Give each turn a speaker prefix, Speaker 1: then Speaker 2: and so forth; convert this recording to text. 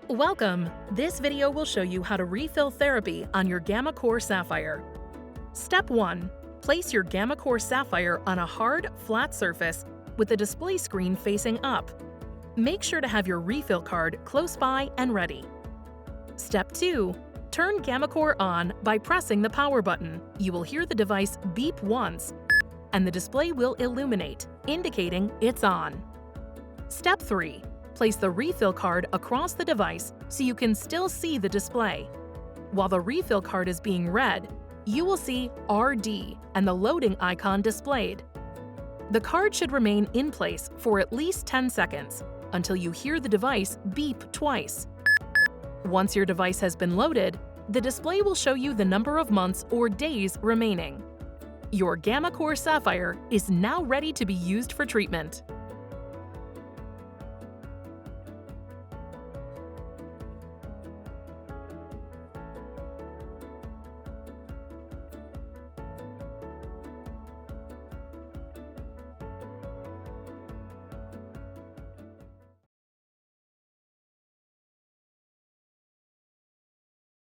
Speaker 1: Welcome! This video will show you how to refill therapy on your gammaCore Sapphire. Step 1. Place your gammaCore Sapphire on a hard, flat surface with the display screen facing up. Make sure to have your refill card close by and ready. Step 2. Turn gammaCore on by pressing the power button. You will hear the device beep once, and the display will illuminate, indicating it's on. Step 3. Place the refill card across the device so you can still see the display. While the refill card is being read, you will see RD and the loading icon displayed. The card should remain in place for at least 10 seconds until you hear the device beep twice. Once your device has been loaded, the display will show you the number of months or days remaining. Your gammaCore Sapphire is now ready to be used for treatment.